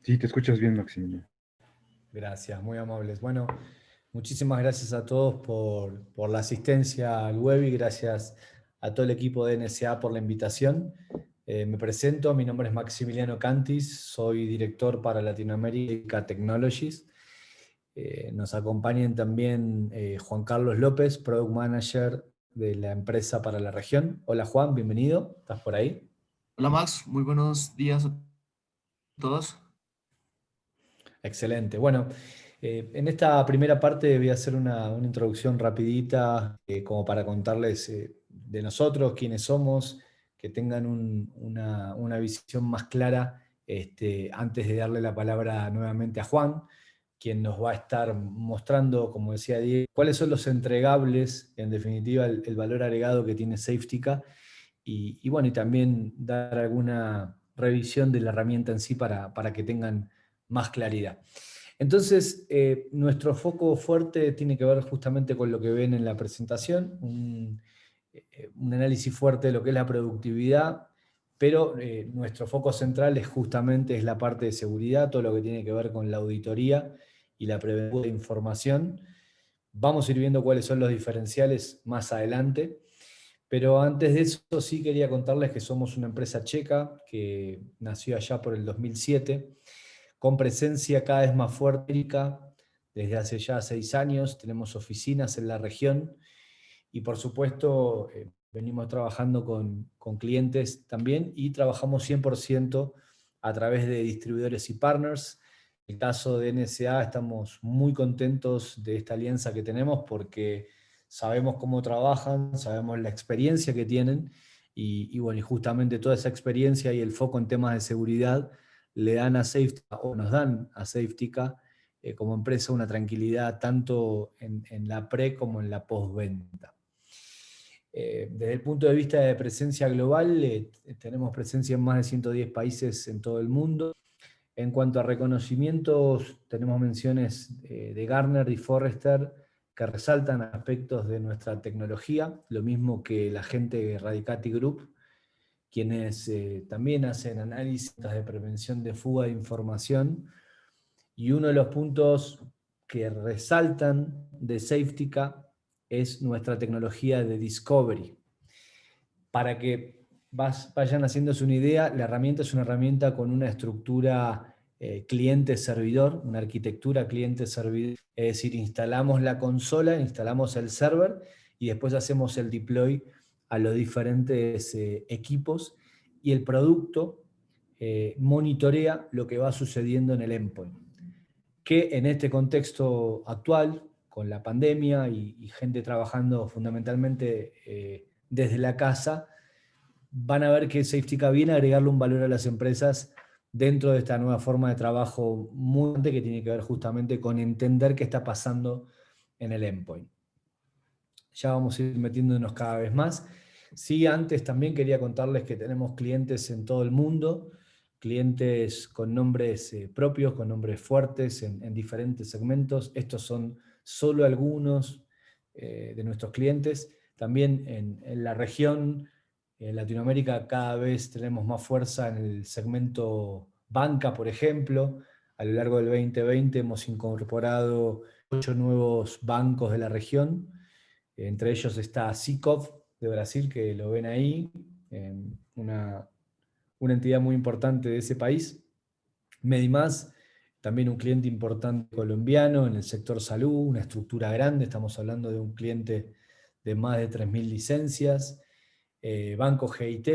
Sí, te escuchas bien, Maximiliano. Gracias, muy amables. Bueno, muchísimas gracias a todos por la asistencia al web y gracias a todo el equipo de NSA por la invitación. Me presento, mi nombre es Maximiliano Cantis, soy director para Latinoamérica Technologies. Nos acompañan también Juan Carlos López, Product Manager de la empresa para la región. Hola Juan, bienvenido, ¿estás por ahí? Hola Max, muy buenos días a todos. Excelente. Bueno, en esta primera parte voy a hacer una introducción rapidita como para contarles de nosotros, quiénes somos, que tengan una visión más clara antes de darle la palabra nuevamente a Juan, quien nos va a estar mostrando, como decía Diego, cuáles son los entregables, en definitiva, el valor agregado que tiene Safetica y bueno, y también dar alguna revisión de la herramienta en sí para que tengan más claridad. Entonces, nuestro foco fuerte tiene que ver justamente con lo que ven en la presentación, un análisis fuerte de lo que es la productividad, pero nuestro foco central es justamente la parte de seguridad, todo lo que tiene que ver con la auditoría y la prevención de información. Vamos a ir viendo cuáles son los diferenciales más adelante. Pero antes de eso sí quería contarles que somos una empresa checa que nació allá por el 2007, con presencia cada vez más fuerte desde hace ya 6 años. Tenemos oficinas en la región y por supuesto venimos trabajando con clientes también y trabajamos 100% a través de distribuidores y partners. En el caso de NSA estamos muy contentos de esta alianza que tenemos porque sabemos cómo trabajan, sabemos la experiencia que tienen y bueno, y justamente toda esa experiencia y el foco en temas de seguridad le dan a Safetica o nos dan a Safetica como empresa una tranquilidad tanto en la pre como en la postventa. Desde el punto de vista de presencia global, tenemos presencia en más de 110 países en todo el mundo. En cuanto a reconocimientos, tenemos menciones de Gartner y Forrester que resaltan aspectos de nuestra tecnología, lo mismo que la gente de Radicati Group, quienes también hacen análisis de prevención de fuga de información. Y uno de los puntos que resaltan de Safetica es nuestra tecnología de Discovery. Para que vayan haciéndose una idea, la herramienta es una herramienta con una estructura cliente-servidor, una arquitectura cliente-servidor. Es decir, instalamos la consola, instalamos el server y después hacemos el deploy a los diferentes equipos y el producto monitorea lo que va sucediendo en el endpoint. Que en este contexto actual, con la pandemia y gente trabajando fundamentalmente desde la casa, van a ver que Safetica viene a agregarle un valor a las empresas dentro de esta nueva forma de trabajo muy importante que tiene que ver justamente con entender qué está pasando en el endpoint. Ya vamos a ir metiéndonos cada vez más. Sí, antes también quería contarles que tenemos clientes en todo el mundo, clientes con nombres propios, con nombres fuertes en diferentes segmentos. Estos son solo algunos de nuestros clientes. También en la región, en Latinoamérica, cada vez tenemos más fuerza en el segmento banca, por ejemplo. A lo largo del 2020 hemos incorporado 8 nuevos bancos de la región. Entre ellos está Sicov de Brasil, que lo ven ahí, una, una entidad muy importante de ese país. Medimás, también un cliente importante colombiano en el sector salud, una estructura grande, estamos hablando de un cliente de más de 3.000 licencias. Banco GIT,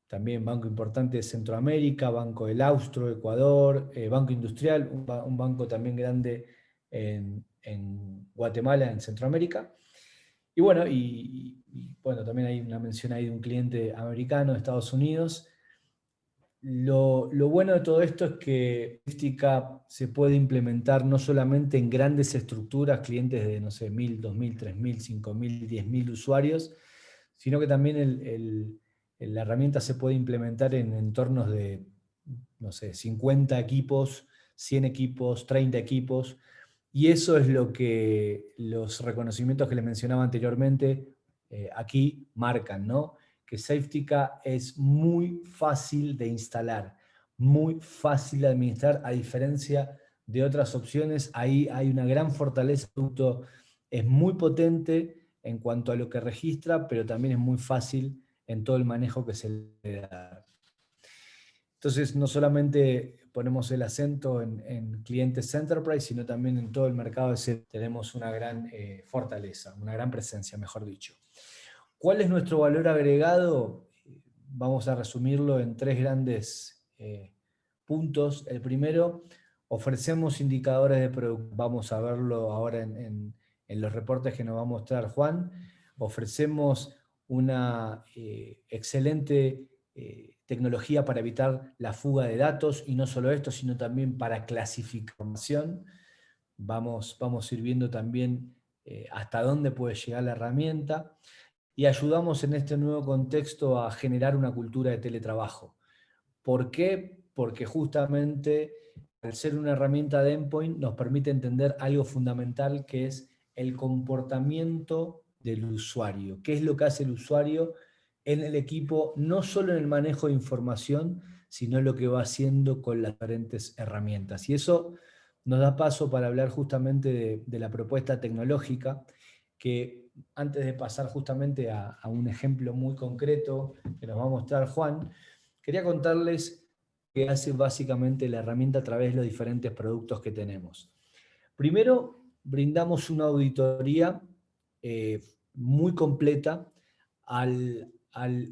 también banco importante de Centroamérica, Banco del Austro, Ecuador, Banco Industrial, un banco también grande en Guatemala, en Centroamérica. Y bueno, bueno, también hay una mención ahí de un cliente americano de Estados Unidos. Lo bueno de todo esto es que Safetica se puede implementar no solamente en grandes estructuras, clientes de, no sé, 1.000, 2.000, 3.000, 5.000, 10.000 usuarios, sino que también la herramienta se puede implementar en entornos de, no sé, 50 equipos, 100 equipos, 30 equipos, y eso es lo que los reconocimientos que les mencionaba anteriormente aquí marcan, ¿no? Que Safetica es muy fácil de instalar, muy fácil de administrar, a diferencia de otras opciones. Ahí hay una gran fortaleza, el producto es muy potente en cuanto a lo que registra, pero también es muy fácil en todo el manejo que se le da. Entonces, no solamente ponemos el acento en clientes enterprise, sino también en todo el mercado tenemos una gran fortaleza, una gran presencia, mejor dicho. ¿Cuál es nuestro valor agregado? Vamos a resumirlo en tres grandes puntos. El primero, ofrecemos indicadores de producto. Vamos a verlo ahora en los reportes que nos va a mostrar Juan. Ofrecemos una excelente tecnología para evitar la fuga de datos, y no solo esto, sino también para clasificación. Vamos a ir viendo también hasta dónde puede llegar la herramienta, y ayudamos en este nuevo contexto a generar una cultura de teletrabajo. ¿Por qué? Porque justamente al ser una herramienta de endpoint nos permite entender algo fundamental, que es el comportamiento del usuario. ¿Qué es lo que hace el usuario en el equipo? No solo en el manejo de información, sino lo que va haciendo con las diferentes herramientas. Y eso nos da paso para hablar justamente de la propuesta tecnológica, que antes de pasar justamente a un ejemplo muy concreto que nos va a mostrar Juan, quería contarles qué hace básicamente la herramienta a través de los diferentes productos que tenemos. Primero, brindamos una auditoría muy completa al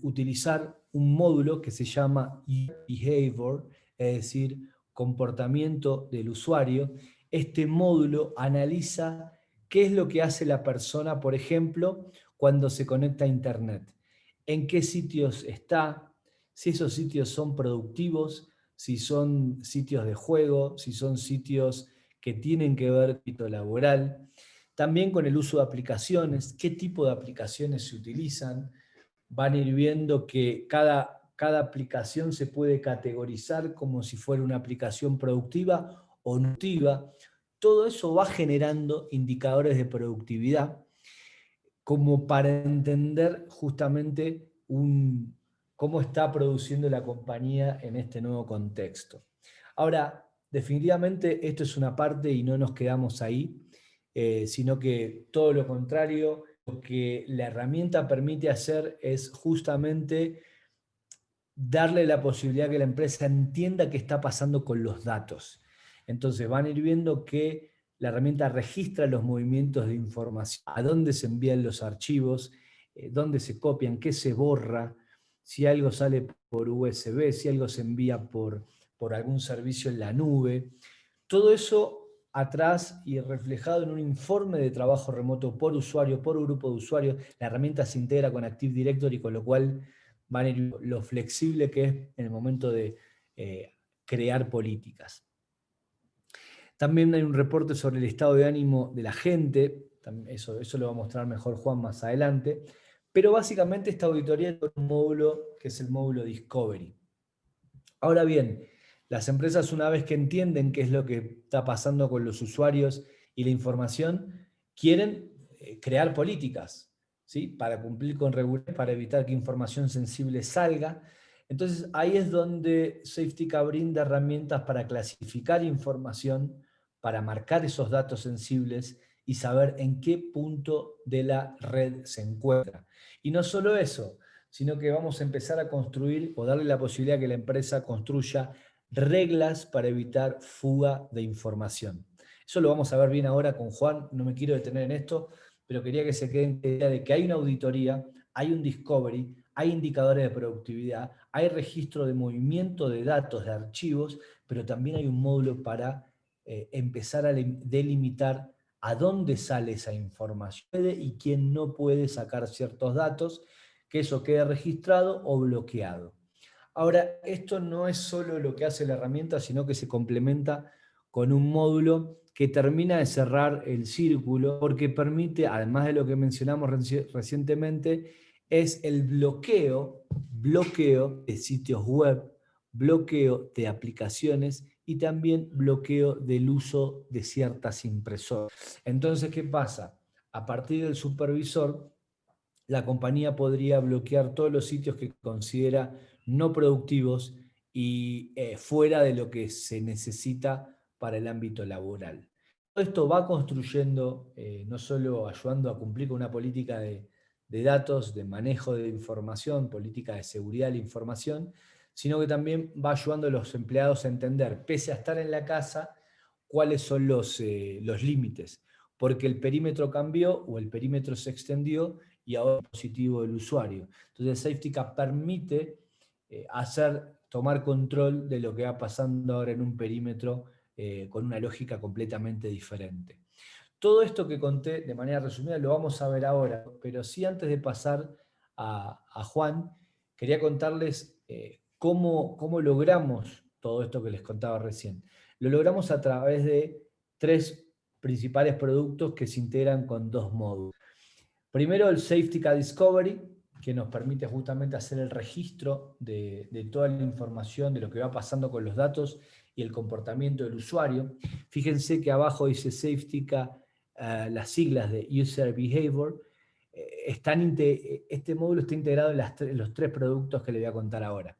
utilizar un módulo que se llama Behavior, es decir, comportamiento del usuario. Este módulo analiza qué es lo que hace la persona, por ejemplo, cuando se conecta a Internet, en qué sitios está, si esos sitios son productivos, si son sitios de juego, si son sitios que tienen que ver con lo laboral. También con el uso de aplicaciones, qué tipo de aplicaciones se utilizan. Van a ir viendo que cada aplicación se puede categorizar como si fuera una aplicación productiva o no productiva. Todo eso va generando indicadores de productividad, como para entender justamente cómo está produciendo la compañía en este nuevo contexto. Ahora, definitivamente esto es una parte y no nos quedamos ahí, sino que todo lo contrario, lo que la herramienta permite hacer es justamente darle la posibilidad que la empresa entienda qué está pasando con los datos. Entonces van a ir viendo que la herramienta registra los movimientos de información, a dónde se envían los archivos, dónde se copian, qué se borra, si algo sale por USB, si algo se envía por algún servicio en la nube. Todo eso atrás y reflejado en un informe de trabajo remoto por usuario, por grupo de usuarios. La herramienta se integra con Active Directory, con lo cual van a ir lo flexible que es en el momento de crear políticas. También hay un reporte sobre el estado de ánimo de la gente, eso lo va a mostrar mejor Juan más adelante, pero básicamente esta auditoría es un módulo que es el módulo Discovery. Ahora bien, las empresas, una vez que entienden qué es lo que está pasando con los usuarios y la información, quieren crear políticas, ¿sí? Para cumplir con regulaciones, para evitar que información sensible salga. Entonces ahí es donde Safetica brinda herramientas para clasificar información, para marcar esos datos sensibles y saber en qué punto de la red se encuentra. Y no solo eso, sino que vamos a empezar a construir o darle la posibilidad que la empresa construya reglas para evitar fuga de información. Eso lo vamos a ver bien ahora con Juan, no me quiero detener en esto, pero quería que se queden con la idea de que hay una auditoría, hay un discovery, hay indicadores de productividad, hay registro de movimiento de datos, de archivos, pero también hay un módulo para empezar a delimitar a dónde sale esa información y quién no puede sacar ciertos datos, que eso quede registrado o bloqueado. Ahora, esto no es solo lo que hace la herramienta, sino que se complementa con un módulo que termina de cerrar el círculo, porque permite, además de lo que mencionamos recientemente, es el bloqueo de sitios web, bloqueo de aplicaciones y también bloqueo del uso de ciertas impresoras. Entonces, ¿qué pasa? A partir del supervisor, la compañía podría bloquear todos los sitios que considera no productivos y fuera de lo que se necesita para el ámbito laboral. Todo esto va construyendo, no solo ayudando a cumplir con una política de datos, de manejo de información, política de seguridad de la información, sino que también va ayudando a los empleados a entender, pese a estar en la casa, cuáles son los límites, porque el perímetro cambió o el perímetro se extendió y ahora es positivo del usuario. Entonces, SafetyCap permite tomar control de lo que va pasando ahora en un perímetro con una lógica completamente diferente. Todo esto que conté de manera resumida lo vamos a ver ahora, pero sí, antes de pasar a Juan, quería contarles cómo logramos todo esto que les contaba recién. Lo logramos a través de 3 principales productos que se integran con 2 módulos. Primero, el SafetyCap Discovery, que nos permite justamente hacer el registro de toda la información, de lo que va pasando con los datos y el comportamiento del usuario. Fíjense que abajo dice SafetyCap, las siglas de User Behavior. Este módulo está integrado en los 3 productos que les voy a contar ahora.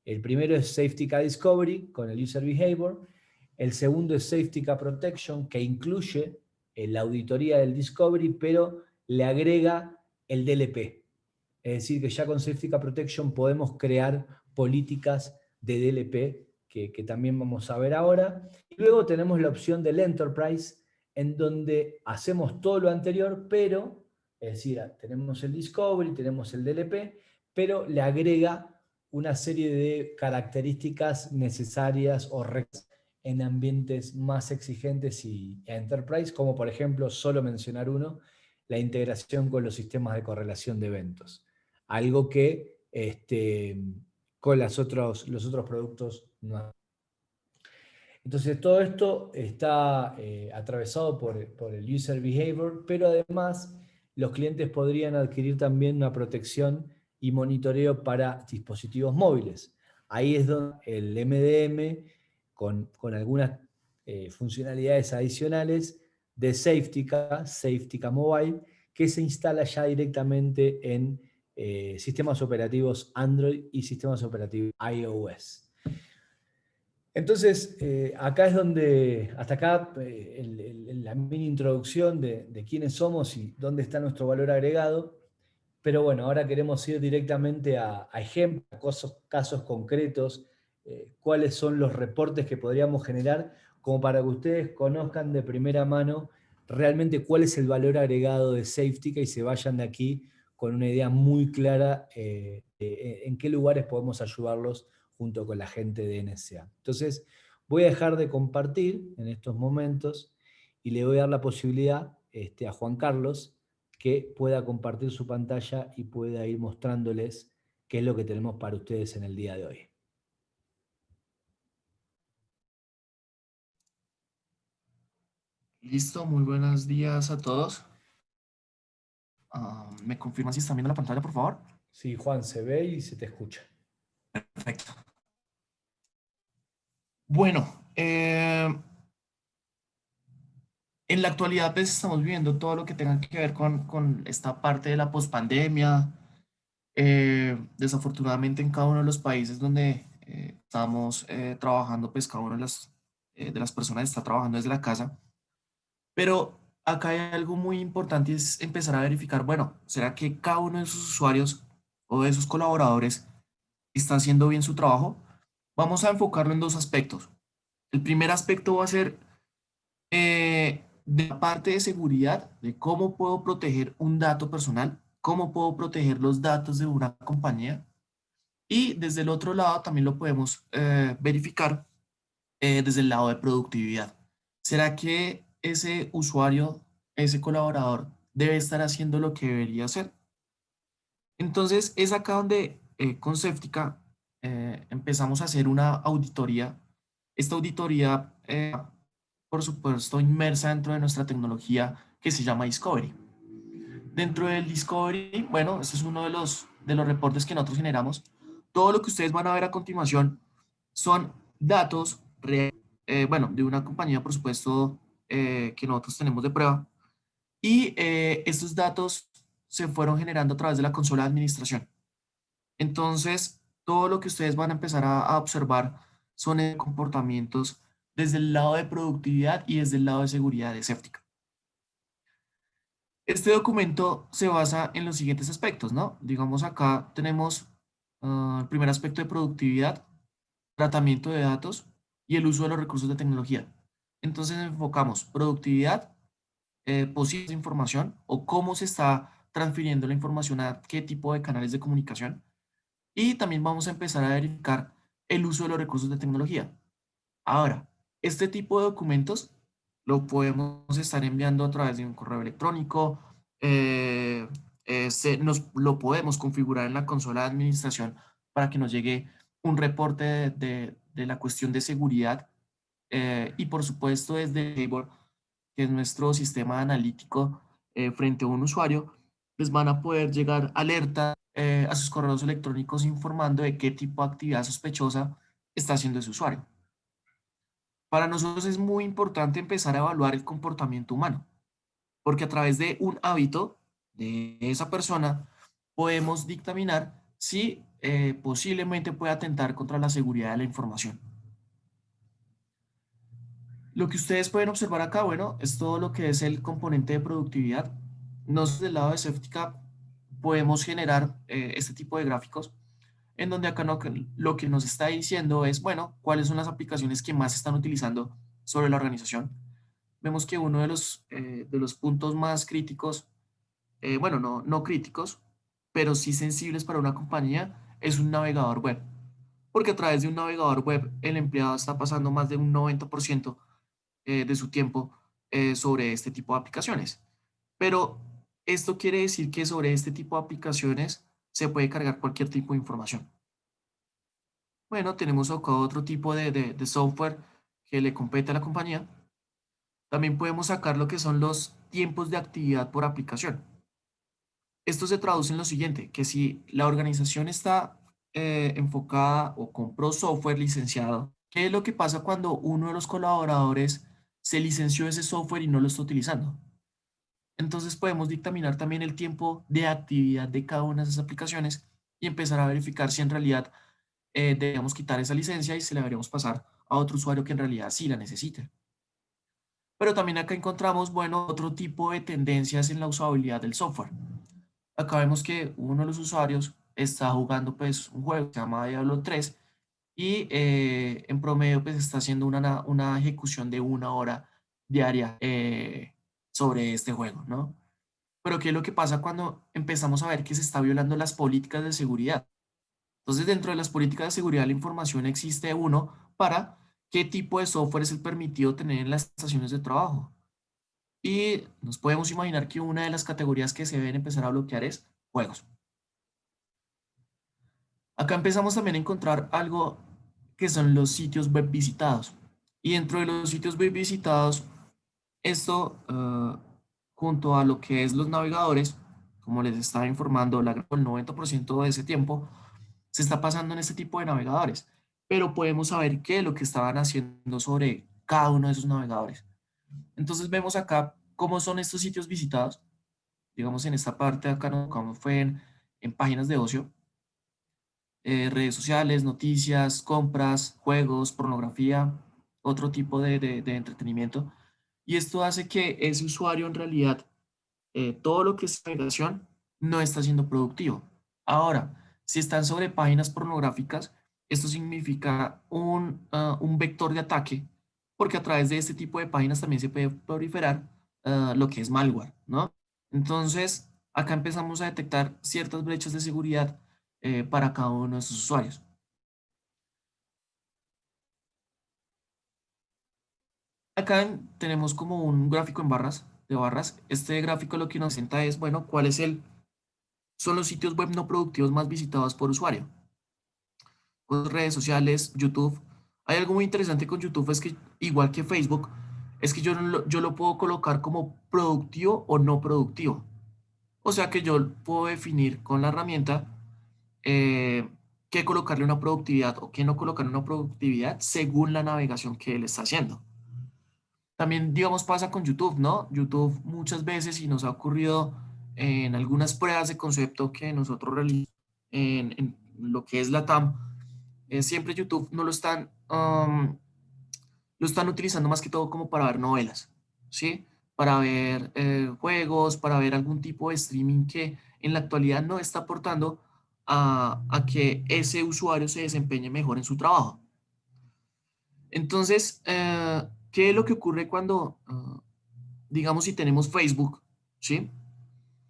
El primero es SafetyCap Discovery con el User Behavior. El segundo es SafetyCap Protection, que incluye la auditoría del Discovery, pero le agrega el DLP. Es decir, que ya con SafetyCap Protection podemos crear políticas de DLP, que también vamos a ver ahora. Y luego tenemos la opción del Enterprise, en donde hacemos todo lo anterior, pero, es decir, tenemos el Discovery, tenemos el DLP, pero le agrega una serie de características necesarias o en ambientes más exigentes y Enterprise, como por ejemplo, solo mencionar uno, la integración con los sistemas de correlación de eventos. Algo que con los otros productos no. Entonces todo esto está atravesado por el User Behavior, pero además los clientes podrían adquirir también una protección y monitoreo para dispositivos móviles. Ahí es donde el MDM, con algunas funcionalidades adicionales de SafetyCap Mobile, que se instala ya directamente en sistemas operativos Android y sistemas operativos iOS. Entonces, acá es donde, hasta acá, la mini introducción de quiénes somos y dónde está nuestro valor agregado. Pero bueno, ahora queremos ir directamente a ejemplos, casos concretos, cuáles son los reportes que podríamos generar, como para que ustedes conozcan de primera mano realmente cuál es el valor agregado de Safetycap y se vayan de aquí con una idea muy clara en qué lugares podemos ayudarlos junto con la gente de NSA. Entonces, voy a dejar de compartir en estos momentos y le voy a dar la posibilidad a Juan Carlos que pueda compartir su pantalla y pueda ir mostrándoles qué es lo que tenemos para ustedes en el día de hoy. Listo, muy buenos días a todos. ¿Me confirman si están viendo la pantalla, por favor? Sí, Juan, se ve y se te escucha. Perfecto. Bueno, en la actualidad pues, estamos viviendo todo lo que tenga que ver con esta parte de la pospandemia. Desafortunadamente en cada uno de los países donde estamos trabajando, pues cada una de las personas está trabajando desde la casa. Pero acá hay algo muy importante y es empezar a verificar, bueno, ¿será que cada uno de sus usuarios o de sus colaboradores está haciendo bien su trabajo? Vamos a enfocarlo en 2 aspectos. El primer aspecto va a ser de la parte de seguridad, de cómo puedo proteger un dato personal, cómo puedo proteger los datos de una compañía. Y desde el otro lado también lo podemos verificar desde el lado de productividad. ¿Será que ese usuario, ese colaborador debe estar haciendo lo que debería hacer? Entonces es acá donde con Safetycap empezamos a hacer una auditoría. Esta auditoría, por supuesto, inmersa dentro de nuestra tecnología que se llama Discovery. Dentro del Discovery, bueno, este es uno de los reportes que nosotros generamos. Todo lo que ustedes van a ver a continuación son datos bueno, de una compañía, por supuesto, que nosotros tenemos de prueba. Y estos datos se fueron generando a través de la consola de administración. Entonces, todo lo que ustedes van a empezar a observar son comportamientos desde el lado de productividad y desde el lado de seguridad escéptica. Este documento se basa en los siguientes aspectos, ¿no? Digamos acá tenemos el primer aspecto de productividad, tratamiento de datos y el uso de los recursos de tecnología. Entonces enfocamos productividad, posibles de información o cómo se está transfiriendo la información a qué tipo de canales de comunicación. Y también vamos a empezar a verificar el uso de los recursos de tecnología. Ahora, este tipo de documentos lo podemos estar enviando a través de un correo electrónico, nos lo podemos configurar en la consola de administración para que nos llegue un reporte de la cuestión de seguridad y por supuesto desde Labor, que es nuestro sistema analítico frente a un usuario, les van a poder llegar alerta a sus correos electrónicos informando de qué tipo de actividad sospechosa está haciendo ese usuario. Para nosotros es muy importante empezar a evaluar el comportamiento humano, porque a través de un hábito de esa persona podemos dictaminar si posiblemente puede atentar contra la seguridad de la información. Lo que ustedes pueden observar acá, bueno, es todo lo que es el componente de productividad. Nosotros del lado de Safetica podemos generar este tipo de gráficos en donde acá lo que nos está diciendo es, bueno, cuáles son las aplicaciones que más se están utilizando sobre la organización. Vemos que uno de los puntos más críticos, bueno, no críticos, pero sí sensibles para una compañía, es un navegador web. Porque a través de un navegador web, el empleado está pasando más de un 90% de su tiempo sobre este tipo de aplicaciones. Pero esto quiere decir que sobre este tipo de aplicaciones se puede cargar cualquier tipo de información. Bueno, tenemos acá otro tipo de software que le compete a la compañía. También podemos sacar lo que son los tiempos de actividad por aplicación. Esto se traduce en lo siguiente, que si la organización está enfocada o compró software licenciado, ¿qué es lo que pasa cuando uno de los colaboradores se licenció ese software y no lo está utilizando? Entonces podemos dictaminar también el tiempo de actividad de cada una de esas aplicaciones y empezar a verificar si en realidad debemos quitar esa licencia y se la deberíamos pasar a otro usuario que en realidad sí la necesite. Pero también acá encontramos, bueno, otro tipo de tendencias en la usabilidad del software. Acá vemos que uno de los usuarios está jugando pues un juego que se llama Diablo 3 y en promedio pues está haciendo una ejecución de 1 hora diaria sobre este juego, ¿no? Pero ¿qué es lo que pasa cuando empezamos a ver que se está violando las políticas de seguridad? Entonces, dentro de las políticas de seguridad de la información existe uno para qué tipo de software es el permitido tener en las estaciones de trabajo. Y nos podemos imaginar que una de las categorías que se deben empezar a bloquear es juegos. Acá empezamos también a encontrar algo que son los sitios web visitados. Y dentro de los sitios web visitados, esto junto a lo que es los navegadores, como les estaba informando, el 90% de ese tiempo se está pasando en este tipo de navegadores, pero podemos saber qué es lo que estaban haciendo sobre cada uno de esos navegadores. Entonces vemos acá cómo son estos sitios visitados. Digamos en esta parte de acá nos enfocamos fue en páginas de ocio, redes sociales, noticias, compras, juegos, pornografía, otro tipo de entretenimiento. Y esto hace que ese usuario en realidad, todo lo que es navegación, no está siendo productivo. Ahora, si están sobre páginas pornográficas, esto significa un vector de ataque, porque a través de este tipo de páginas también se puede proliferar lo que es malware, ¿no? Entonces, acá empezamos a detectar ciertas brechas de seguridad para cada uno de sus usuarios. Acá tenemos como un gráfico en barras, de barras. Este gráfico lo que nos presenta es, bueno, cuál es son los sitios web no productivos más visitados por usuario. Pues, redes sociales, YouTube. Hay algo muy interesante con YouTube, es que igual que Facebook, es que yo lo puedo colocar como productivo o no productivo. O sea que yo puedo definir con la herramienta eh, qué colocarle una productividad o qué no colocarle una productividad según la navegación que él está haciendo. También, digamos, pasa con YouTube, ¿no? YouTube muchas veces, y nos ha ocurrido en algunas pruebas de concepto que nosotros realizamos lo que es la TAM, siempre YouTube no lo están utilizando más que todo como para ver novelas, ¿sí? Para ver juegos, para ver algún tipo de streaming que en la actualidad no está aportando a que ese usuario se desempeñe mejor en su trabajo. Entonces, ¿qué es lo que ocurre cuando, digamos, si tenemos Facebook, ¿sí?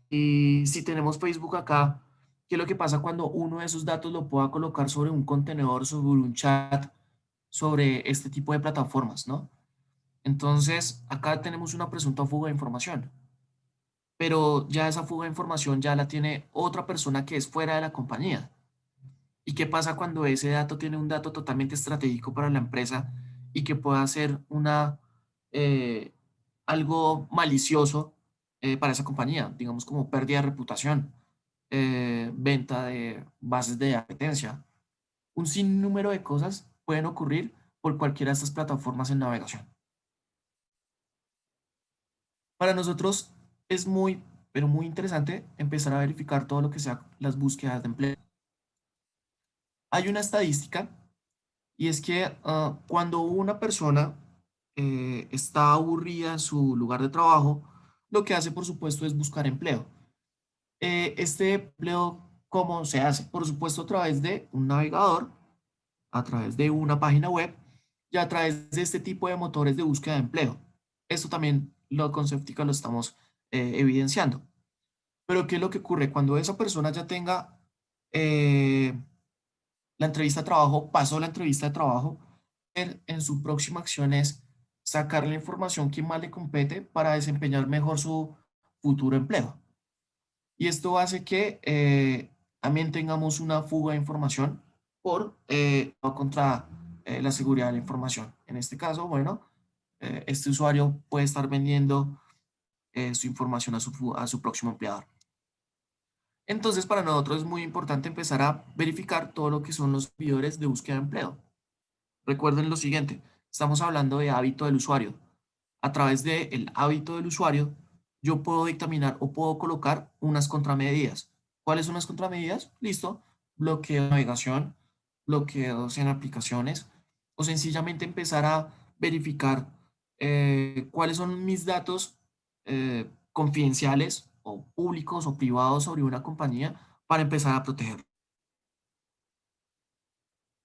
Y si tenemos Facebook acá, ¿qué es lo que pasa cuando uno de esos datos lo pueda colocar sobre un contenedor, sobre un chat, sobre este tipo de plataformas, ¿no? Entonces, acá tenemos una presunta fuga de información, pero ya esa fuga de información ya la tiene otra persona que es fuera de la compañía. ¿Y qué pasa cuando ese dato tiene un dato totalmente estratégico para la empresa y que pueda ser eh, algo malicioso para esa compañía? Digamos como pérdida de reputación, venta de bases de apetencia. Un sinnúmero de cosas pueden ocurrir por cualquiera de estas plataformas en navegación. Para nosotros es muy, pero muy interesante empezar a verificar todo lo que sea las búsquedas de empleo. Hay una estadística y es que cuando una persona está aburrida en su lugar de trabajo, lo que hace, por supuesto, es buscar empleo. Este empleo, ¿cómo se hace? Por supuesto, a través de un navegador, a través de una página web y a través de este tipo de motores de búsqueda de empleo. Esto también lo Conceptica lo estamos evidenciando. Pero ¿qué es lo que ocurre? Cuando esa persona ya tenga eh, la entrevista de trabajo, pasó la entrevista de trabajo, él en su próxima acción es sacar la información que más le compete para desempeñar mejor su futuro empleo. Y esto hace que también tengamos una fuga de información por contra la seguridad de la información. En este caso, bueno, este usuario puede estar vendiendo su información a su próximo empleador. Entonces, para nosotros es muy importante empezar a verificar todo lo que son los servidores de búsqueda de empleo. Recuerden lo siguiente, estamos hablando de hábito del usuario. A través del hábito del usuario, yo puedo dictaminar o puedo colocar unas contramedidas. ¿Cuáles son las contramedidas? Listo, bloqueo de navegación, bloqueos en aplicaciones, o sencillamente empezar a verificar cuáles son mis datos confidenciales o públicos o privados sobre una compañía para empezar a proteger.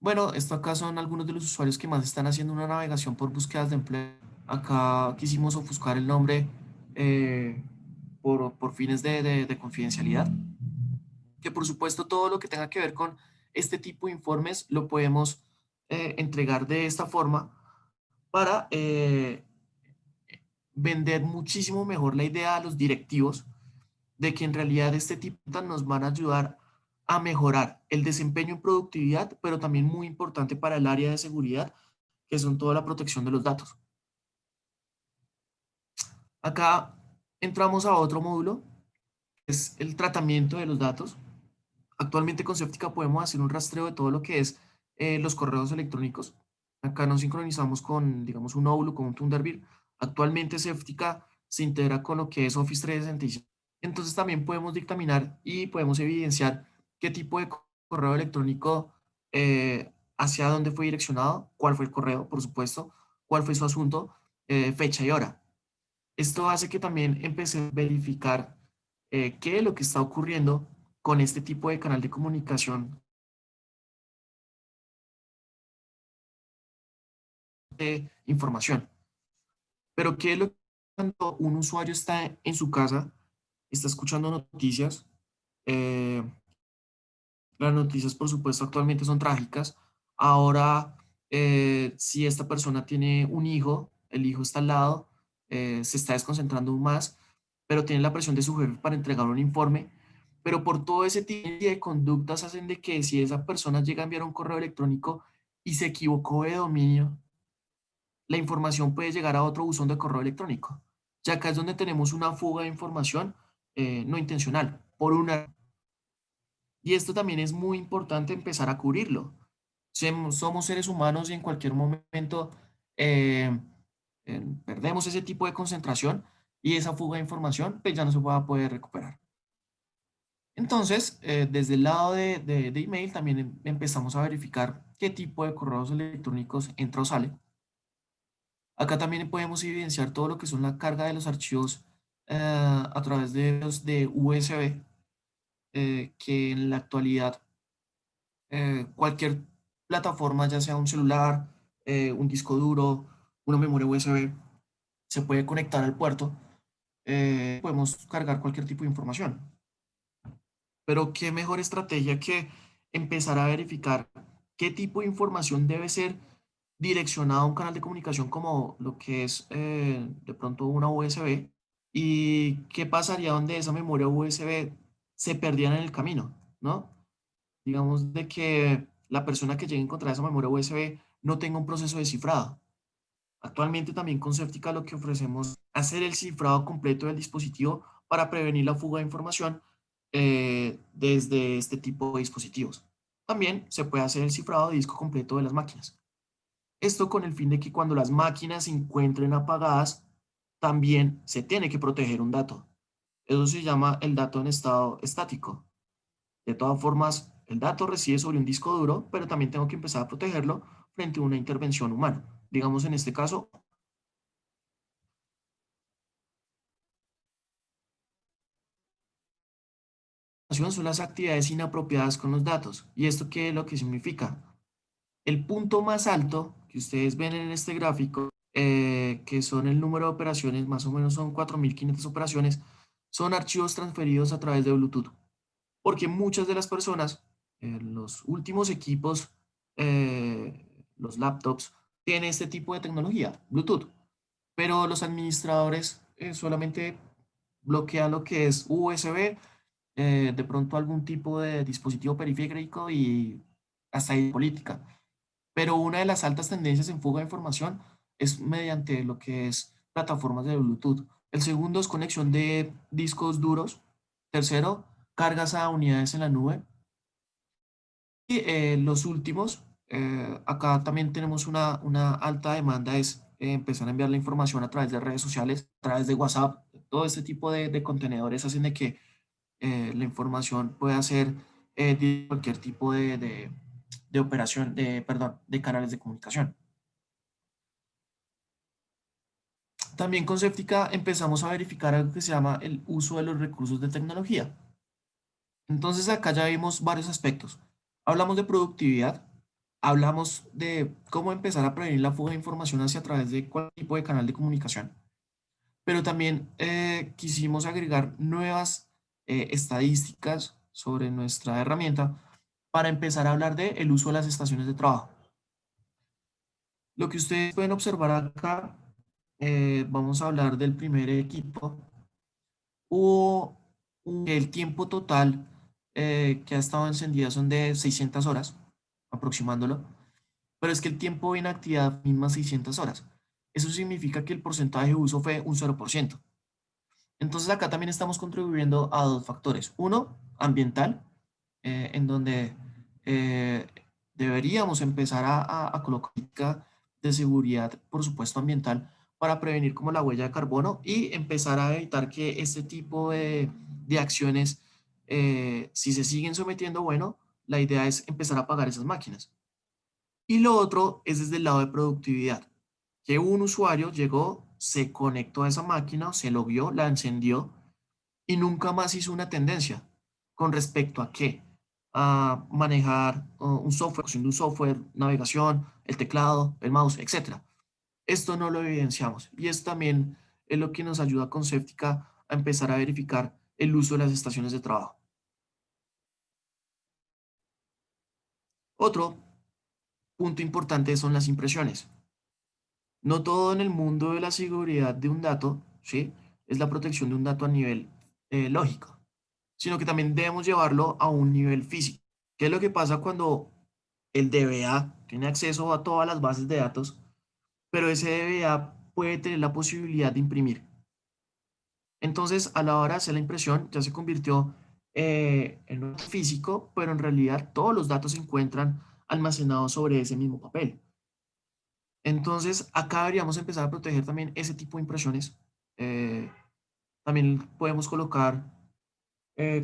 Bueno, esto acá son algunos de los usuarios que más están haciendo una navegación por búsquedas de empleo. Acá quisimos ofuscar el nombre eh, por fines de confidencialidad. Que por supuesto todo lo que tenga que ver con este tipo de informes lo podemos entregar de esta forma para vender muchísimo mejor la idea a los directivos de que en realidad este tipo nos van a ayudar a mejorar el desempeño en productividad, pero también muy importante para el área de seguridad, que son toda la protección de los datos. Acá entramos a otro módulo, que es el tratamiento de los datos. Actualmente con Septica podemos hacer un rastreo de todo lo que es los correos electrónicos. Acá nos sincronizamos con, digamos, un Outlook, con un Thunderbird. Actualmente Septica se integra con lo que es Office 365. Entonces también podemos dictaminar y podemos evidenciar qué tipo de correo electrónico, hacia dónde fue direccionado, cuál fue el correo, por supuesto, cuál fue su asunto, fecha y hora. Esto hace que también empecé a verificar qué es lo que está ocurriendo con este tipo de canal de comunicación de información. Pero qué es lo que cuando un usuario está en su casa, está escuchando noticias, eh, las noticias por supuesto actualmente son trágicas. Ahora, si esta persona tiene un hijo, el hijo está al lado, se está desconcentrando aún más, pero tiene la presión de su jefe para entregar un informe. Pero por todo ese tipo de conductas hacen de que si esa persona llega a enviar un correo electrónico y se equivocó de dominio, la información puede llegar a otro buzón de correo electrónico. Ya acá es donde tenemos una fuga de información no intencional, por una. Y esto también es muy importante empezar a cubrirlo. Somos seres humanos y en cualquier momento eh, perdemos ese tipo de concentración y esa fuga de información pues ya no se va a poder recuperar. Entonces, desde el lado de email también empezamos a verificar qué tipo de correos electrónicos entra o sale. Acá también podemos evidenciar todo lo que son la carga de los archivos a través de los de USB, que en la actualidad cualquier plataforma, ya sea un celular, un disco duro, una memoria USB, se puede conectar al puerto. Podemos cargar cualquier tipo de información. Pero qué mejor estrategia que empezar a verificar qué tipo de información debe ser direccionada a un canal de comunicación como lo que es de pronto una USB y qué pasaría donde esa memoria USB se perdiera en el camino, ¿no? Digamos de que la persona que llegue a encontrar esa memoria USB no tenga un proceso de cifrado. Actualmente también con Certica lo que ofrecemos es hacer el cifrado completo del dispositivo para prevenir la fuga de información desde este tipo de dispositivos. También se puede hacer el cifrado de disco completo de las máquinas. Esto con el fin de que cuando las máquinas se encuentren apagadas, también se tiene que proteger un dato. Eso se llama el dato en estado estático. De todas formas, el dato reside sobre un disco duro, pero también tengo que empezar a protegerlo frente a una intervención humana. Digamos en este caso, son las actividades inapropiadas con los datos. ¿Y esto qué es lo que significa? El punto más alto que ustedes ven en este gráfico, que son el número de operaciones, más o menos son 4.500 operaciones, son archivos transferidos a través de Bluetooth. Porque muchas de las personas, los últimos equipos, los laptops, tienen este tipo de tecnología, Bluetooth. Pero los administradores solamente bloquean lo que es USB, de pronto algún tipo de dispositivo periférico y hasta ahí política. Pero una de las altas tendencias en fuga de información es mediante lo que es plataformas de Bluetooth. El segundo es conexión de discos duros. Tercero, cargas a unidades en la nube. Y los últimos, acá también tenemos una alta demanda, es empezar a enviar la información a través de redes sociales, a través de WhatsApp. Todo este tipo de contenedores hacen de que la información pueda ser de cualquier tipo de operación, perdón, de canales de comunicación. También con Septica empezamos a verificar algo que se llama el uso de los recursos de tecnología. Entonces acá ya vimos varios aspectos. Hablamos de productividad, hablamos de cómo empezar a prevenir la fuga de información hacia a través de cualquier tipo de canal de comunicación, pero también quisimos agregar nuevas estadísticas sobre nuestra herramienta para empezar a hablar de el uso de las estaciones de trabajo. Lo que ustedes pueden observar acá, vamos a hablar del primer equipo. Hubo el tiempo total que ha estado encendida son de 600 horas, aproximándolo, pero es que el tiempo de inactividad misma 600 horas. Eso significa que el porcentaje de uso fue un 0%. Entonces acá también estamos contribuyendo a dos factores. Uno, ambiental, en donde eh, deberíamos empezar a colocar política de seguridad, por supuesto, ambiental, para prevenir como la huella de carbono y empezar a evitar que este tipo de acciones, si se siguen sometiendo, bueno, la idea es empezar a pagar esas máquinas. Y lo otro es desde el lado de productividad, que un usuario llegó, se conectó a esa máquina, se logueó, la encendió y nunca más hizo una tendencia con respecto a qué, a manejar un software, un software, navegación, el teclado, el mouse, etcétera. Esto no lo evidenciamos y esto también es lo que nos ayuda con Safetica a empezar a verificar el uso de las estaciones de trabajo. Otro punto importante son las impresiones. No todo en el mundo de la seguridad de un dato, ¿sí? Es la protección de un dato a nivel lógico, sino que también debemos llevarlo a un nivel físico. ¿Qué es lo que pasa cuando el DBA tiene acceso a todas las bases de datos, pero ese DBA puede tener la posibilidad de imprimir? Entonces, a la hora de hacer la impresión, ya se convirtió en un físico, pero en realidad todos los datos se encuentran almacenados sobre ese mismo papel. Entonces, acá deberíamos empezar a proteger también ese tipo de impresiones. Eh, También podemos colocar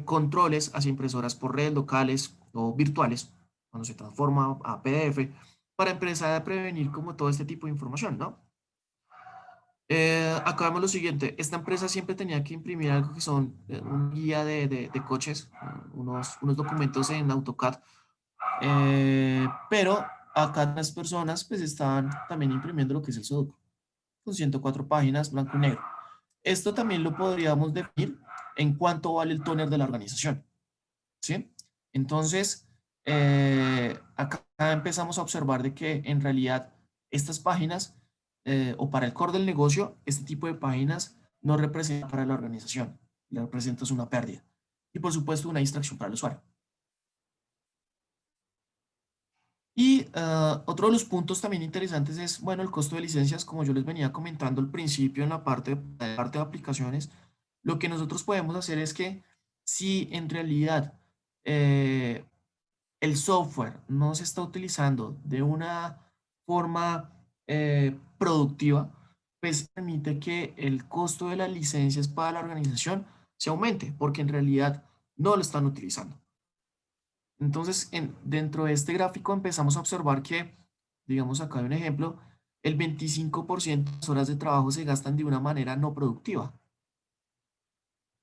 controles hacia impresoras por redes locales o virtuales, cuando se transforma a PDF, para empezar a prevenir como todo este tipo de información, ¿no? Acá vemos lo siguiente, esta empresa siempre tenía que imprimir algo que son una guía de coches, unos documentos en AutoCAD, pero acá las personas pues estaban también imprimiendo lo que es el Sudoku, con 104 páginas, blanco y negro. Esto también lo podríamos definir en cuánto vale el toner de la organización, ¿sí? Entonces, acá empezamos a observar de que en realidad estas páginas, o para el core del negocio, este tipo de páginas no representa para la organización, le representa es una pérdida. Y por supuesto una distracción para el usuario. Y otro de los puntos también interesantes es, bueno, el costo de licencias, como yo les venía comentando al principio en la parte de aplicaciones, lo que nosotros podemos hacer es que si en realidad eh, el software no se está utilizando de una forma productiva, pues permite que el costo de las licencias para la organización se aumente, porque en realidad no lo están utilizando. Entonces, dentro de este gráfico empezamos a observar que, digamos acá hay un ejemplo, el 25% de las horas de trabajo se gastan de una manera no productiva.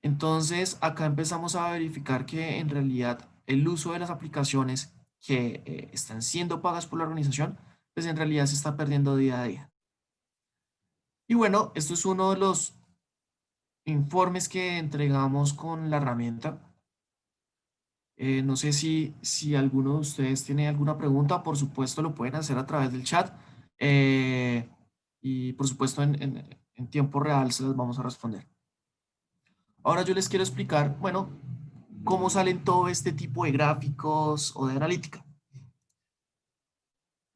Entonces, acá empezamos a verificar que en realidad el uso de las aplicaciones que están siendo pagas por la organización, pues en realidad se está perdiendo día a día. Y bueno, esto es uno de los informes que entregamos con la herramienta. No sé si alguno de ustedes tiene alguna pregunta, por supuesto lo pueden hacer a través del chat. eh, y por supuesto en tiempo real se las vamos a responder. Ahora yo les quiero explicar, bueno, cómo salen todo este tipo de gráficos o de analítica.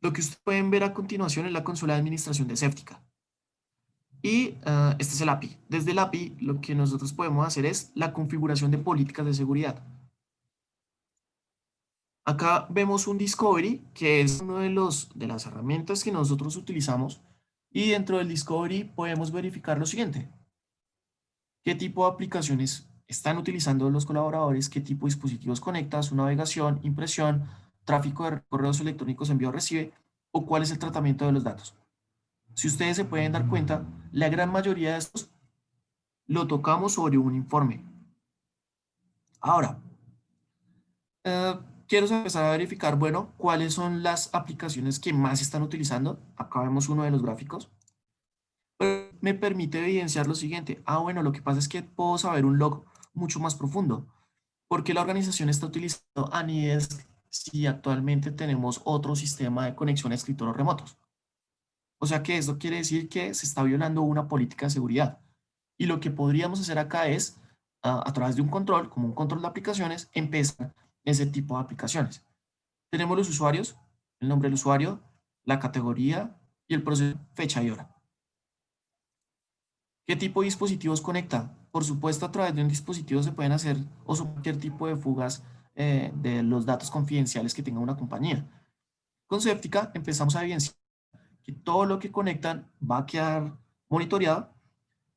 Lo que ustedes pueden ver a continuación es la consola de administración de Safetica. Y este es el API. Desde el API lo que nosotros podemos hacer es la configuración de políticas de seguridad. Acá vemos un Discovery, que es uno de las herramientas que nosotros utilizamos. Y dentro del Discovery podemos verificar lo siguiente. ¿Qué tipo de aplicaciones están utilizando los colaboradores? ¿Qué tipo de dispositivos conecta? ¿Su navegación, impresión, tráfico de correos electrónicos envío-recibe? ¿O cuál es el tratamiento de los datos? Si ustedes se pueden dar cuenta, la gran mayoría de estos lo tocamos sobre un informe. Ahora, Eh, quiero empezar a verificar, bueno, cuáles son las aplicaciones que más se están utilizando. Acá vemos uno de los gráficos. Pero me permite evidenciar lo siguiente. Ah, bueno, lo que pasa es que puedo saber un log mucho más profundo. Porque la organización está utilizando ANIDES si actualmente tenemos otro sistema de conexión a escritorios remotos. O sea que eso quiere decir que se está violando una política de seguridad. Y lo que podríamos hacer acá es, a través de un control, como un control de aplicaciones, empezar ese tipo de aplicaciones. Tenemos los usuarios, el nombre del usuario, la categoría y el proceso, fecha y hora. ¿Qué tipo de dispositivos conecta? Por supuesto, a través de un dispositivo se pueden hacer o cualquier tipo de fugas de los datos confidenciales que tenga una compañía. Con Séptica empezamos a evidenciar que todo lo que conectan va a quedar monitoreado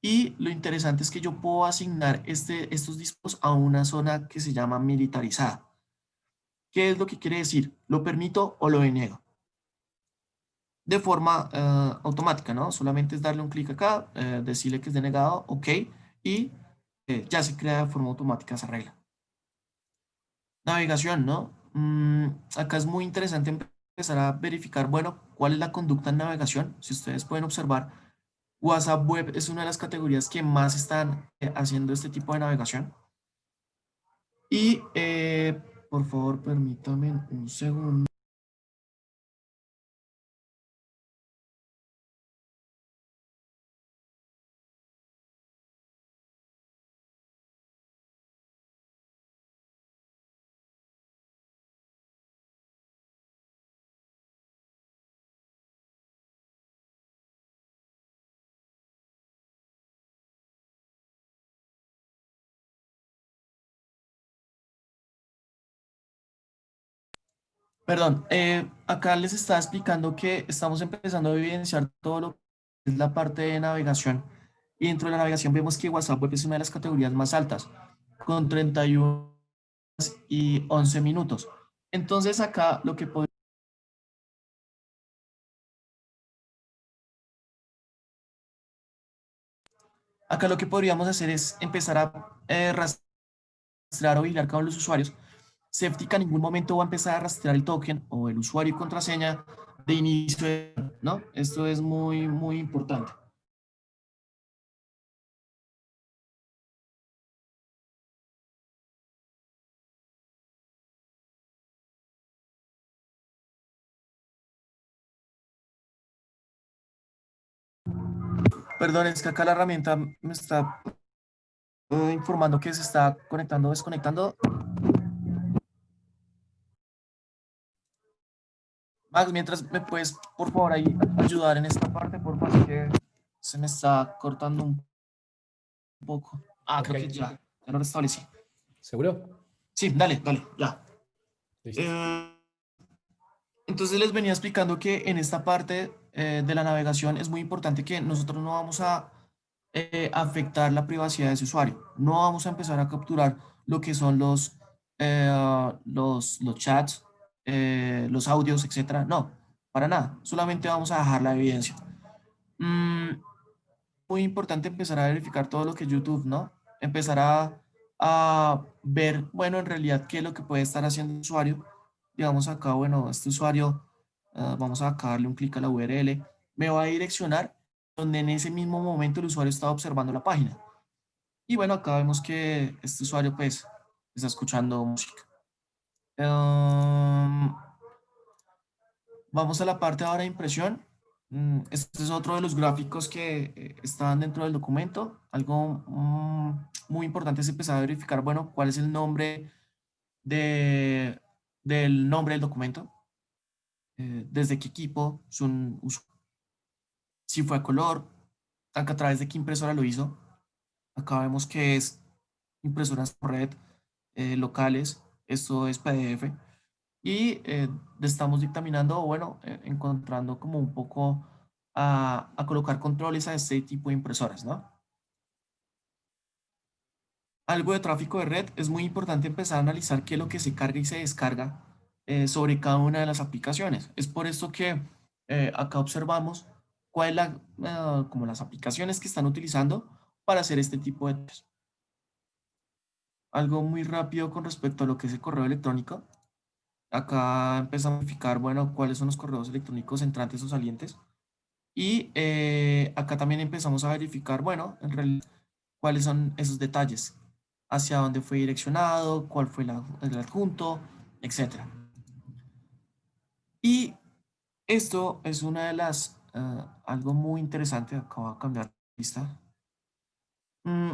y lo interesante es que yo puedo asignar estos dispositivos a una zona que se llama militarizada. ¿Qué es lo que quiere decir? ¿Lo permito o lo denego? De forma automática, ¿no? Solamente es darle un clic acá, decirle que es denegado, ok, y ya se crea de forma automática esa regla. Navegación, ¿no? Acá es muy interesante empezar a verificar, bueno, cuál es la conducta en navegación. Si ustedes pueden observar, WhatsApp Web es una de las categorías que más están haciendo este tipo de navegación. Y por favor, permítame un segundo. Perdón, acá les estaba explicando que estamos empezando a evidenciar todo lo que es la parte de navegación. Y dentro de la navegación vemos que WhatsApp Web es una de las categorías más altas. con 31 y 11 minutos. Entonces acá lo que podríamos hacer es empezar a rastrear o vigilar cada uno de los usuarios. Safetica en ningún momento va a empezar a rastrear el token o el usuario y contraseña de inicio, ¿no? Esto es muy, muy importante. Perdón, es que acá la herramienta me está informando que se está conectando o desconectando. Max, mientras me puedes, por favor, ahí ayudar en esta parte, por favor, que se me está cortando un poco. Ah, Ok. creo que ya lo restablecí. ¿Seguro? Sí, dale, dale, ya. Listo. Eh, entonces les venía explicando que en esta parte de la navegación es muy importante que nosotros no vamos a afectar la privacidad de ese usuario. No vamos a empezar a capturar lo que son los chats, los audios, etcétera. No, para nada. Solamente vamos a dejar la evidencia. Mm, muy importante empezar a verificar todo lo que es YouTube, ¿no? Empezar a ver, bueno, en realidad, qué es lo que puede estar haciendo el usuario. Digamos acá, bueno, este usuario, vamos a acá darle un clic a la URL, me va a direccionar donde en ese mismo momento el usuario estaba observando la página. Y bueno, acá vemos que este usuario, pues, está escuchando música. Vamos a la parte ahora de impresión. Este es otro de los gráficos que están dentro del documento. Algo muy importante es empezar a verificar, bueno, cuál es el nombre de, del nombre del documento, desde qué equipo, si fue a color, a través de qué impresora lo hizo. Acá vemos que es impresoras por red, locales, esto es PDF. Y estamos dictaminando, o bueno, encontrando como un poco a colocar controles a este tipo de impresoras, ¿no? Algo de tráfico de red, es muy importante empezar a analizar qué es lo que se carga y se descarga sobre cada una de las aplicaciones. Es por esto que acá observamos cuál es como las aplicaciones que están utilizando para hacer este tipo de test. Algo muy rápido con respecto a lo que es el correo electrónico. Acá empezamos a verificar, bueno, cuáles son los correos electrónicos entrantes o salientes. Y acá también empezamos a verificar, bueno, en realidad, cuáles son esos detalles, hacia dónde fue direccionado, cuál fue el adjunto, etcétera. Y esto es una de algo muy interesante, acabo de cambiar de lista.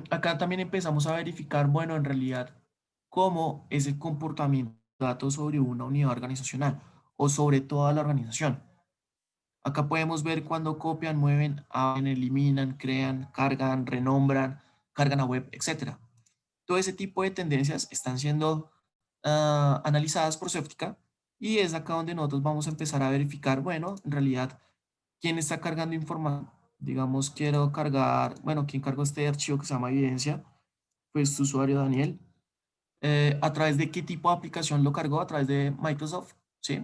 Acá también empezamos a verificar, bueno, en realidad, cómo es el comportamiento de datos sobre una unidad organizacional o sobre toda la organización. Acá podemos ver cuando copian, mueven, abren, eliminan, crean, cargan, renombran, cargan a web, etc. Todo ese tipo de tendencias están siendo analizadas por Seftica y es acá donde nosotros vamos a empezar a verificar, bueno, en realidad, quién está cargando información. Digamos, quiero cargar, bueno, quién cargó este archivo que se llama evidencia, pues tu usuario Daniel. ¿A través de qué tipo de aplicación lo cargó? A través de Microsoft, ¿sí?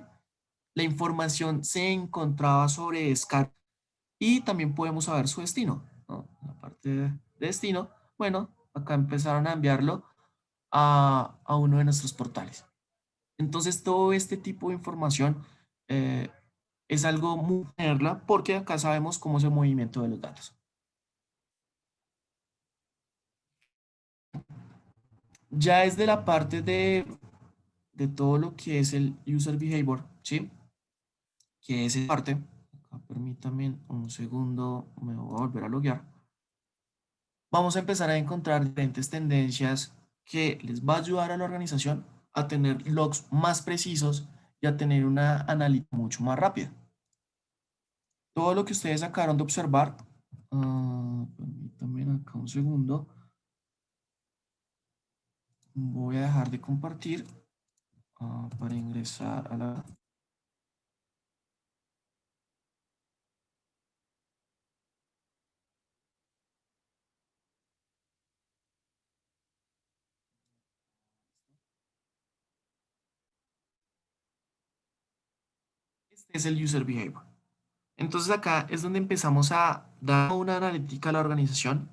La información se encontraba sobre Skype y también podemos saber su destino, ¿no? La parte de destino, bueno, acá empezaron a enviarlo a uno de nuestros portales. Entonces, todo este tipo de información eh, es algo muy tenerla porque acá sabemos cómo es el movimiento de los datos. Ya es de la parte de todo lo que es el user behavior, ¿sí? Que es esa parte. Acá permítanme un segundo, me voy a volver a loguear. Vamos a empezar a encontrar diferentes tendencias que les va a ayudar a la organización a tener logs más precisos y a tener una analítica mucho más rápida. Todo lo que ustedes acabaron de observar, permítanme acá un segundo, voy a dejar de compartir para ingresar a la... Este es el user behavior. Entonces acá es donde empezamos a dar una analítica a la organización.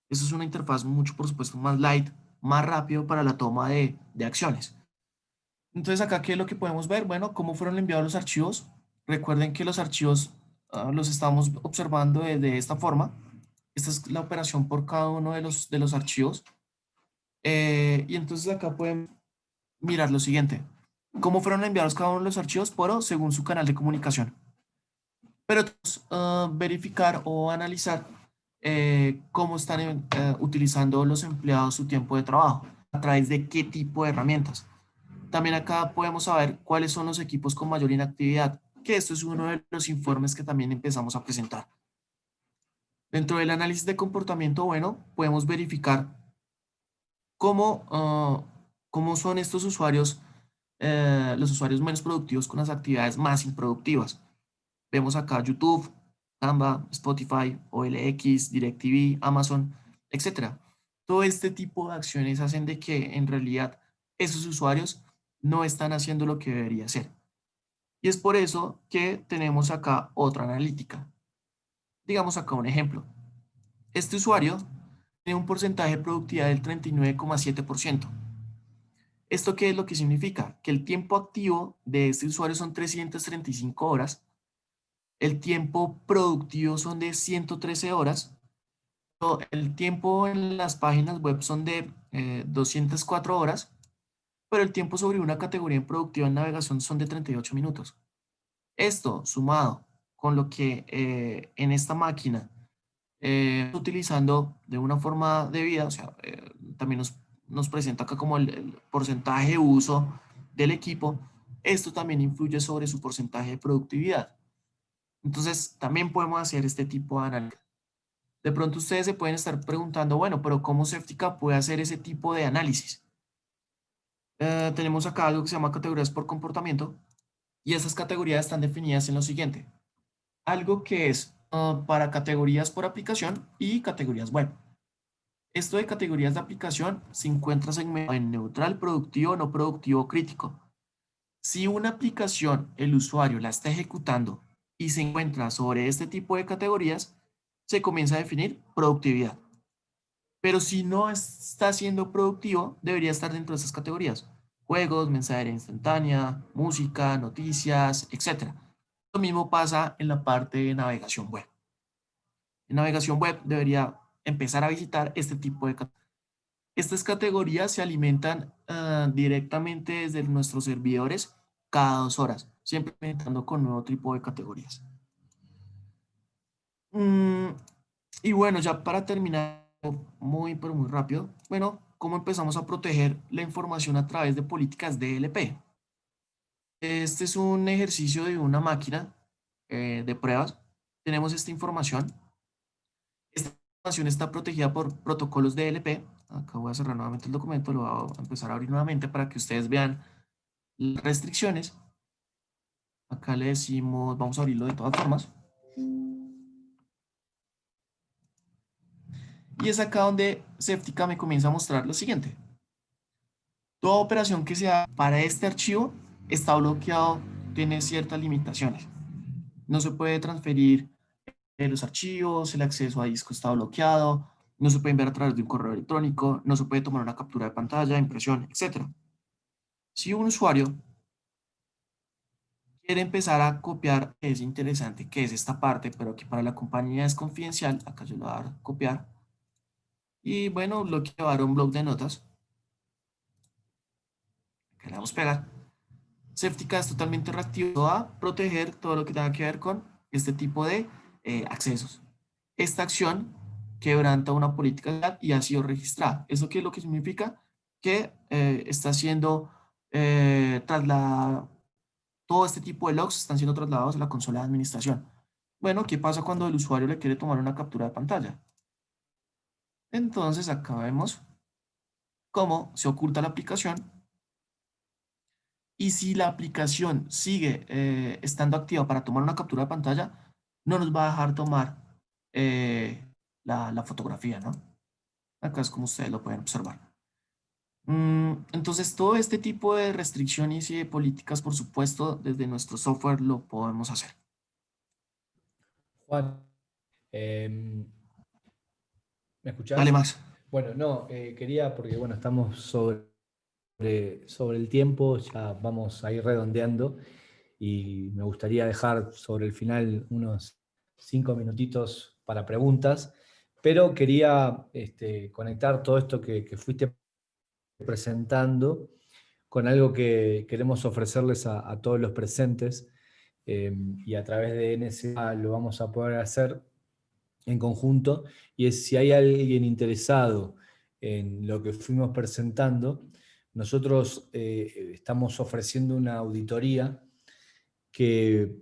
Eso es una interfaz mucho, por supuesto, más light, más rápido para la toma de acciones. Entonces acá, ¿qué es lo que podemos ver? Bueno, cómo fueron enviados los archivos. Recuerden que los archivos los estamos observando de esta forma. Esta es la operación por cada uno de los archivos. Y entonces acá pueden mirar lo siguiente. ¿Cómo fueron enviados cada uno de los archivos? Pero según su canal de comunicación. Pero verificar o analizar cómo están utilizando los empleados su tiempo de trabajo, a través de qué tipo de herramientas. También acá podemos saber cuáles son los equipos con mayor inactividad, que esto es uno de los informes que también empezamos a presentar. Dentro del análisis de comportamiento, bueno, podemos verificar cómo, cómo son estos usuarios, los usuarios menos productivos con las actividades más improductivas. Vemos acá YouTube, Canva, Spotify, OLX, DirecTV, Amazon, etcétera. Todo este tipo de acciones hacen de que en realidad esos usuarios no están haciendo lo que debería hacer. Y es por eso que tenemos acá otra analítica. Digamos acá un ejemplo. Este usuario tiene un porcentaje de productividad del 39,7%. ¿Esto qué es lo que significa? Que el tiempo activo de este usuario son 335 horas, el tiempo productivo son de 113 horas, el tiempo en las páginas web son de 204 horas, pero el tiempo sobre una categoría productiva en navegación son de 38 minutos. Esto sumado con lo que en esta máquina utilizando de una forma debida, o sea, también nos presenta acá como el porcentaje de uso del equipo, esto también influye sobre su porcentaje de productividad. Entonces, también podemos hacer este tipo de análisis. De pronto ustedes se pueden estar preguntando, bueno, pero ¿cómo Safetica puede hacer ese tipo de análisis? Tenemos acá algo que se llama categorías por comportamiento y esas categorías están definidas en lo siguiente. Algo que es para categorías por aplicación y categorías web. Esto de categorías de aplicación se encuentra segmentado en neutral, productivo, no productivo, crítico. Si una aplicación, el usuario la está ejecutando y se encuentra sobre este tipo de categorías, se comienza a definir productividad. Pero si no está siendo productivo, debería estar dentro de esas categorías. Juegos, mensajería instantánea, música, noticias, etc. Lo mismo pasa en la parte de navegación web. En navegación web debería empezar a visitar este tipo de categorías. Estas categorías se alimentan directamente desde nuestros servidores cada 2 horas, siempre alimentando con nuevo tipo de categorías. Y bueno, ya para terminar, muy pero muy rápido, bueno, ¿cómo empezamos a proteger la información a través de políticas DLP? Este es un ejercicio de una máquina de pruebas. Tenemos esta información. Esta información está protegida por protocolos DLP. Acá voy a cerrar nuevamente el documento, lo voy a empezar a abrir nuevamente para que ustedes vean las restricciones. Acá le decimos, vamos a abrirlo de todas formas. Y es acá donde Safetica me comienza a mostrar lo siguiente. Toda operación que sea para este archivo está bloqueado, tiene ciertas limitaciones. No se puede transferir los archivos, el acceso a disco está bloqueado, no se puede enviar a través de un correo electrónico, no se puede tomar una captura de pantalla, impresión, etc. Si un usuario quiere empezar a copiar, es interesante que es esta parte, pero que para la compañía es confidencial, acá yo lo voy a dar a copiar. Y bueno, lo que llevar a un blog de notas, que le damos pegar. Safetica es totalmente reactivo a proteger todo lo que tenga que ver con este tipo de accesos. Esta acción quebranta una política legal y ha sido registrada. ¿Eso qué es lo que significa? Que está siendo trasladado, todo este tipo de logs están siendo trasladados a la consola de administración. Bueno, ¿qué pasa cuando el usuario le quiere tomar una captura de pantalla? Entonces acá vemos cómo se oculta la aplicación y si la aplicación sigue estando activa para tomar una captura de pantalla, no nos va a dejar tomar la fotografía, ¿no? Acá es como ustedes lo pueden observar. Entonces, todo este tipo de restricciones y de políticas, por supuesto, desde nuestro software lo podemos hacer. Juan, em, ¿me Dale, escuchás? Max. Bueno, no, quería, porque bueno, estamos sobre el tiempo, ya vamos a ir redondeando y me gustaría dejar sobre el final unos 5 minutitos para preguntas, pero quería conectar todo esto que fuiste presentando con algo que queremos ofrecerles a todos los presentes, y a través de NSA lo vamos a poder hacer en conjunto, y es si hay alguien interesado en lo que fuimos presentando, nosotros estamos ofreciendo una auditoría que,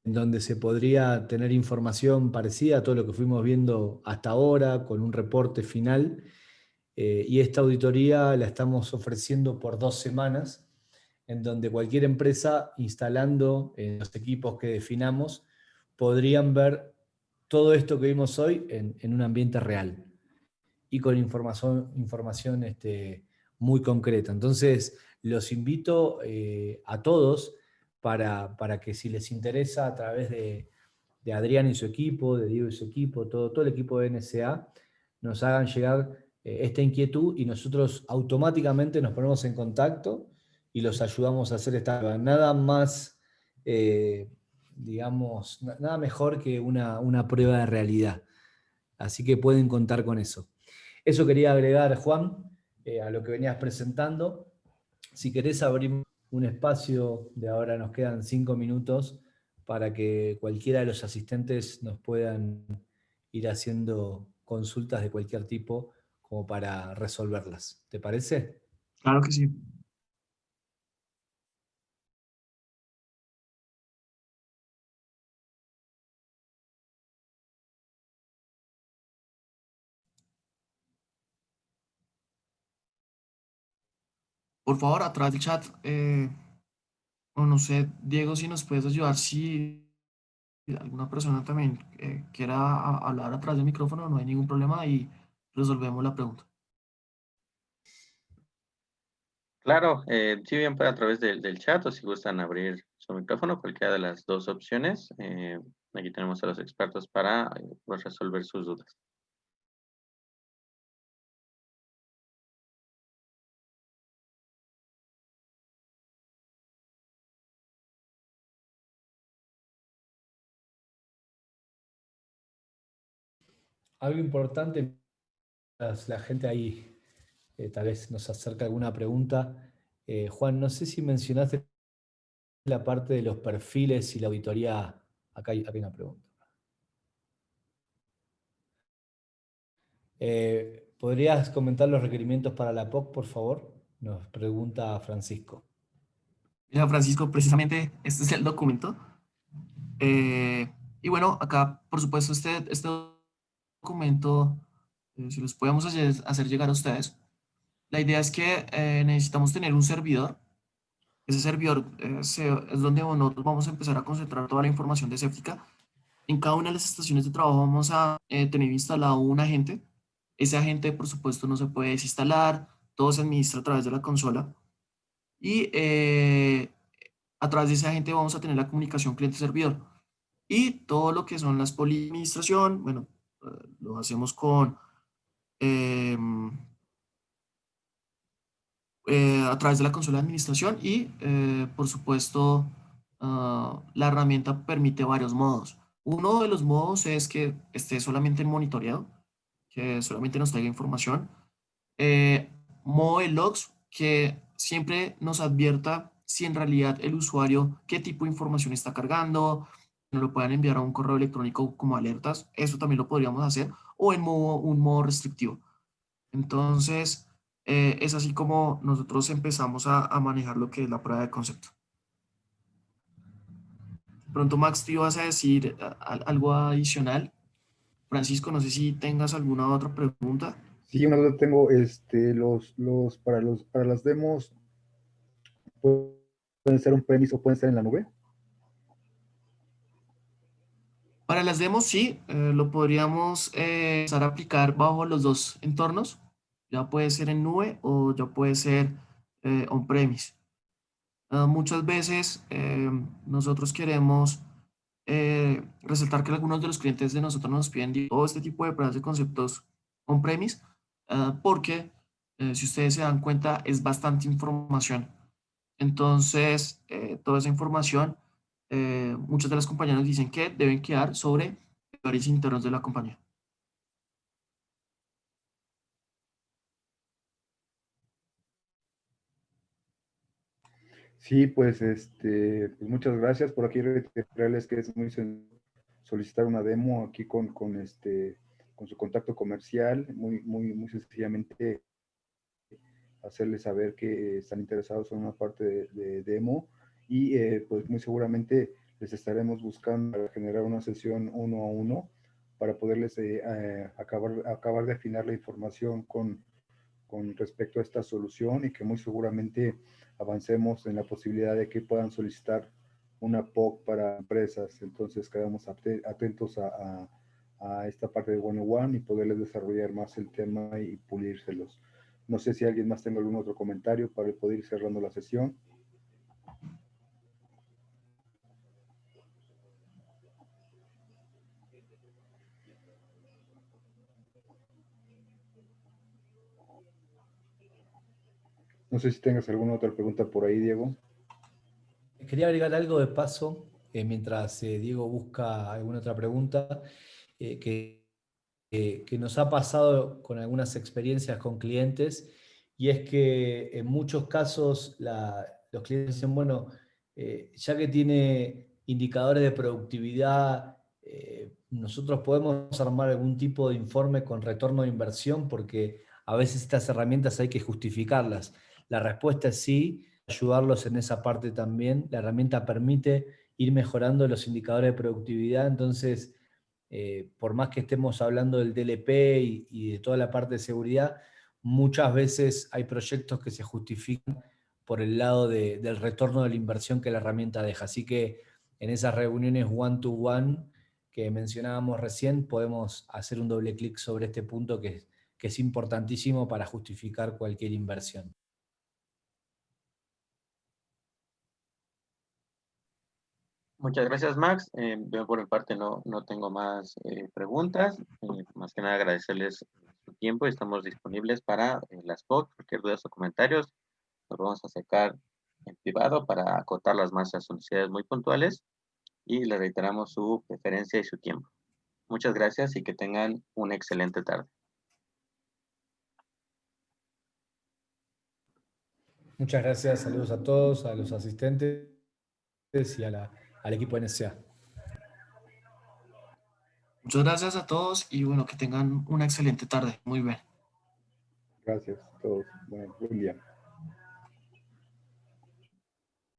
en donde se podría tener información parecida a todo lo que fuimos viendo hasta ahora, con un reporte final, y esta auditoría la estamos ofreciendo por 2 semanas, en donde cualquier empresa instalando los equipos que definamos podrían ver todo esto que vimos hoy en un ambiente real y con información muy concreta. Entonces, los invito a todos para que si les interesa a través de Adrián y su equipo, de Diego y su equipo, todo el equipo de NSA, nos hagan llegar esta inquietud y nosotros automáticamente nos ponemos en contacto y los ayudamos a hacer esta prueba. Nada más, digamos, nada mejor que una prueba de realidad. Así que pueden contar con eso. Eso quería agregar, Juan, a lo que venías presentando. Si querés abrir un espacio, de ahora nos quedan 5 minutos para que cualquiera de los asistentes nos puedan ir haciendo consultas de cualquier tipo como para resolverlas. ¿Te parece? Claro que sí. Por favor, a través del chat, o no sé, Diego, si nos puedes ayudar, si alguna persona también quiera hablar a través del micrófono, no hay ningún problema y resolvemos la pregunta. Claro, sí bien puede a través del chat o si gustan abrir su micrófono, cualquiera de las dos opciones. Aquí tenemos a los expertos para pues, resolver sus dudas. Algo importante, la gente ahí tal vez nos acerca alguna pregunta. Juan, no sé si mencionaste la parte de los perfiles y la auditoría. Acá hay una pregunta. ¿Podrías comentar los requerimientos para la POC, por favor? Nos pregunta Francisco. Mira, Francisco, precisamente este es el documento. Y bueno, acá, por supuesto, este documento, si los podemos hacer llegar a ustedes, la idea es que necesitamos tener un servidor. Ese servidor es donde nosotros vamos a empezar a concentrar toda la información de Séptica. En cada una de las estaciones de trabajo vamos a tener instalado un agente. Ese agente, por supuesto, no se puede desinstalar, todo se administra a través de la consola. Y a través de ese agente vamos a tener la comunicación cliente-servidor. Y todo lo que son las políticas de administración, bueno, lo hacemos con eh, a través de la consola de administración y, por supuesto, la herramienta permite varios modos. Uno de los modos es que esté solamente en monitoreado, que solamente nos traiga información. Eh, Modo de logs, que siempre nos advierta si en realidad el usuario qué tipo de información está cargando, nos lo puedan enviar a un correo electrónico como alertas, eso también lo podríamos hacer, o en un modo restrictivo. Entonces, es así como nosotros empezamos a manejar lo que es la prueba de concepto. Pronto, Max, tú ibas a decir algo adicional. Francisco, no sé si tengas alguna otra pregunta. Sí, una duda tengo, para las demos, ¿pueden ser un premise o pueden ser en la nube? Para las demos, sí, lo podríamos empezar a aplicar bajo los dos entornos. Ya puede ser en nube o ya puede ser on-premise. Muchas veces nosotros queremos resaltar que algunos de los clientes de nosotros nos piden todo este tipo de pruebas de conceptos on-premise, porque si ustedes se dan cuenta es bastante información. Entonces, toda esa información, muchas de las compañías nos dicen que deben quedar sobre servidores internos de la compañía. Sí, pues, pues muchas gracias. Por aquí reiterarles que es muy sencillo solicitar una demo aquí con su contacto comercial, muy sencillamente hacerles saber que están interesados en una parte de demo y pues muy seguramente les estaremos buscando para generar una sesión 1 a 1 para poderles acabar de afinar la información con respecto a esta solución y que muy seguramente avancemos en la posibilidad de que puedan solicitar una POC para empresas. Entonces quedamos atentos a esta parte de one-on-one y poderles desarrollar más el tema y pulírselos. No sé si alguien más tenga algún otro comentario para poder ir cerrando la sesión. No sé si tengas alguna otra pregunta por ahí, Diego. Quería agregar algo de paso, mientras Diego busca alguna otra pregunta, que nos ha pasado con algunas experiencias con clientes, y es que en muchos casos los clientes dicen, bueno, ya que tiene indicadores de productividad, nosotros podemos armar algún tipo de informe con retorno de inversión, porque a veces estas herramientas hay que justificarlas. La respuesta es sí, ayudarlos en esa parte también. La herramienta permite ir mejorando los indicadores de productividad, entonces por más que estemos hablando del DLP y de toda la parte de seguridad, muchas veces hay proyectos que se justifican por el lado del retorno de la inversión que la herramienta deja. Así que en esas reuniones one-to-one que mencionábamos recién, podemos hacer un doble clic sobre este punto que es importantísimo para justificar cualquier inversión. Muchas gracias, Max. Yo por mi parte no tengo más preguntas. Más que nada agradecerles su tiempo. Estamos disponibles para las POC, cualquier duda o comentarios. Nos vamos a acercar en privado para acotar las más a solicitudes muy puntuales y le reiteramos su preferencia y su tiempo. Muchas gracias y que tengan una excelente tarde. Muchas gracias, saludos a todos, a los asistentes y al equipo NSA. Muchas gracias a todos y bueno, que tengan una excelente tarde. Muy bien. Gracias a todos. Bueno, buen día.